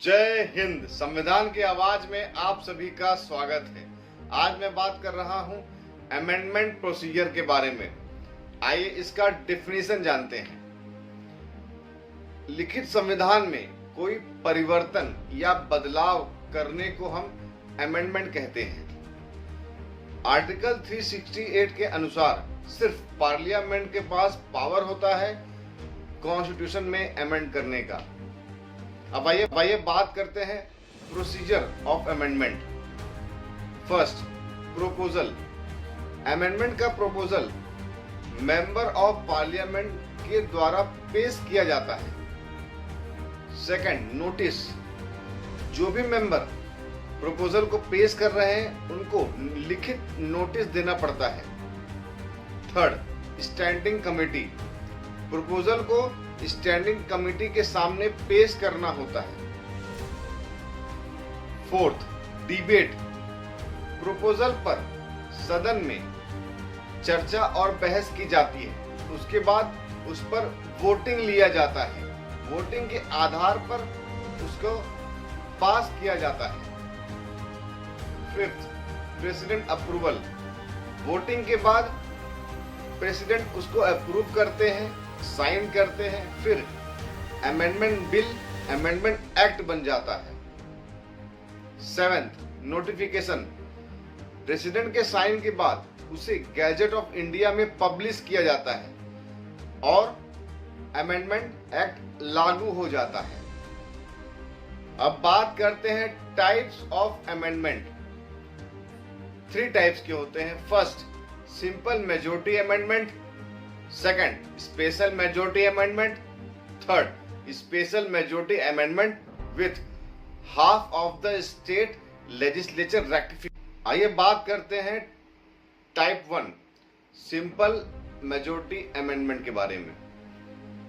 जय हिंद। संविधान की आवाज में आप सभी का स्वागत है। आज मैं बात कर रहा हूं अमेंडमेंट प्रोसीजर के बारे में। आइए इसका डेफिनेशन जानते हैं। लिखित संविधान में कोई परिवर्तन या बदलाव करने को हम अमेंडमेंट कहते हैं। आर्टिकल 368 के अनुसार सिर्फ पार्लियामेंट के पास पावर होता है कॉन्स्टिट्यूशन में अमेंड करने का। अब आइए बात करते हैं procedure of amendment. First, proposal. Amendment का प्रोपोजल मेंबर ऑफ पार्लियामेंट के द्वारा पेश किया जाता है। Second, notice. जो भी मेंबर प्रोपोजल को पेश कर रहे हैं उनको लिखित नोटिस देना पड़ता है। Third, standing committee. प्रोपोजल को स्टैंडिंग कमेटी के सामने पेश करना होता है। Fourth, debate. प्रोपोजल पर सदन में चर्चा और बहस की जाती है। उसके बाद उस पर वोटिंग लिया जाता है। वोटिंग के आधार पर उसको पास किया जाता है। Fifth, president approval. वोटिंग के बाद प्रेसिडेंट उसको अप्रूव करते हैं, साइन करते हैं, फिर अमेंडमेंट बिल, अमेंडमेंट एक्ट बन जाता है। Seventh, notification. प्रेसिडेंट के साइन के बाद उसे गैजेट ऑफ इंडिया में पब्लिश किया जाता है और अमेंडमेंट एक्ट लागू हो जाता है। अब बात करते हैं टाइप्स ऑफ अमेंडमेंट। 3 टाइप्स के होते हैं। First, simple majority amendment. Second, special majority amendment. Third, special majority amendment with half of the state legislature rectification. आइए बात करते हैं टाइप 1 सिंपल मेजॉरिटी अमेंडमेंट के बारे में।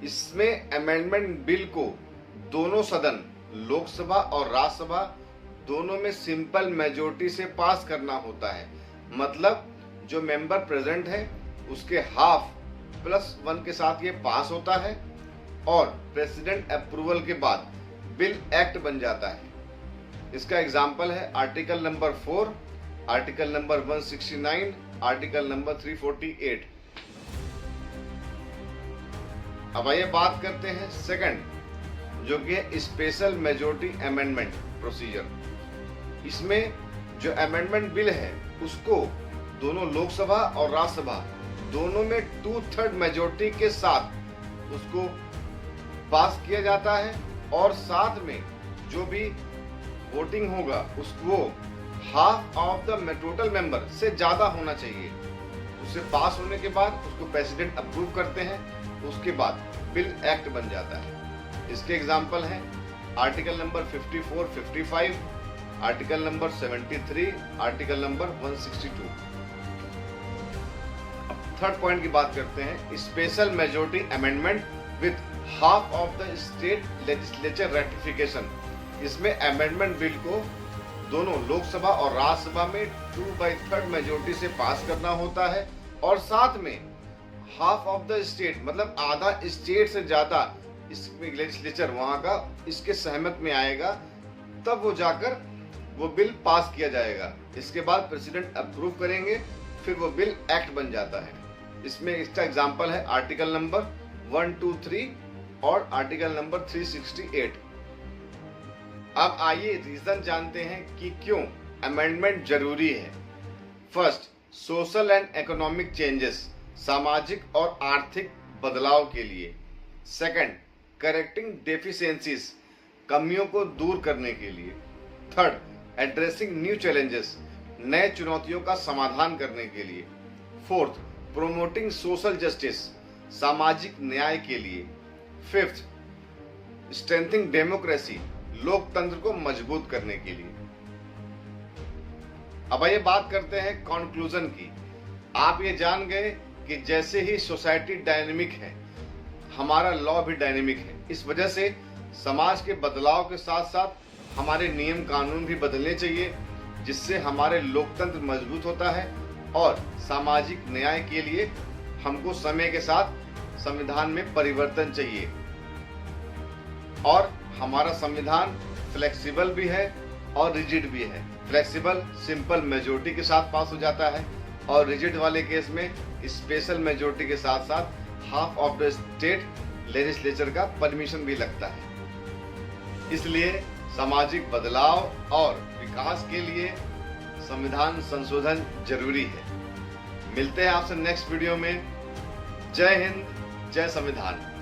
इसमें अमेंडमेंट बिल को दोनों सदन, लोकसभा और राज्यसभा, दोनों में सिंपल मेजॉरिटी से पास करना होता है। मतलब जो मेंबर प्रेजेंट है उसके हाफ +1 के साथ ये पास होता है और प्रेसिडेंट अप्रूवल के बाद बिल एक्ट बन जाता है। इसका एग्जाम्पल है article number 4, article number 169, article number 348। अब आइए बात करते हैं सेकंड, जो कि है स्पेशल मेजॉरिटी अमेंडमेंट प्रोसीजर। इसमें जो अमेंडमेंट बिल है उसको दोनों लोकसभा और राज्यसभा दोनों में 2/3 मेजॉरिटी के साथ उसको पास किया जाता है और साथ में जो भी वोटिंग होगा उसको half of the total member से ज्यादा होना चाहिए। उससे पास होने के बाद उसको प्रेसिडेंट अप्रूव करते हैं, उसके बाद बिल एक्ट बन जाता है। इसके एग्जाम्पल हैं article number 54, 55, article number 73, article number 162। Third point की बात करते हैं, special majority amendment with half of the state legislature rectification. इसमें अमेंडमेंट बिल को दोनों लोकसभा और राज्यसभा में 2/3 मेजॉरिटी से पास करना होता है और साथ में हाफ ऑफ द स्टेट, मतलब आधा स्टेट से ज्यादा इसमें लेजिस्लेचर वहां का इसके सहमत में आएगा, तब वो जाकर वो बिल पास किया जाएगा। इसके बाद प्रेसिडेंट अप्रूव करेंगे, फिर वो बिल एक्ट बन जाता है। इसमें इसका एग्जाम्पल है आर्टिकल नंबर 123 और आर्टिकल नंबर 368। अब आइए रीजन जानते हैं कि क्यों अमेंडमेंट जरूरी है। First, social and economic changes, सामाजिक और आर्थिक बदलाव के लिए। सेकंड, करेक्टिंग डेफिशिएंसीज, कमियों को दूर करने के लिए। थर्ड, एड्रेसिंग न्यू चैलेंजेस, नए चुनौतियों का समाधान करने के लिए। फोर्थ, प्रोमोटिंग सोशल जस्टिस, सामाजिक न्याय के लिए। फिफ्थ, स्ट्रेंथिंग डेमोक्रेसी, लोकतंत्र को मजबूत करने के लिए। अब आइए बात करते हैं कंक्लूजन की। आप ये जान गए कि जैसे ही सोसाइटी डायनेमिक है, हमारा लॉ भी डायनेमिक है। इस वजह से समाज के बदलाव के साथ साथ हमारे नियम कानून भी बदलने चाहिए, जिससे हमारे लोकतंत्र मजबूत होता है और सामाजिक न्याय के लिए हमको समय के साथ संविधान में परिवर्तन चाहिए और हमारा संविधान फ्लेक्सिबल भी है और रिजिड भी है। फ्लेक्सिबल सिंपल मेजोरिटी के साथ पास हो जाता है और रिजिड वाले केस में स्पेशल मेजोरिटी के साथ साथ half of the state legislature का परमिशन भी लगता है। इसलिए सामाजिक बदलाव और विकास के लिए संविधान संशोधन जरूरी है। मिलते हैं आपसे नेक्स्ट वीडियो में। जय हिंद, जय संविधान।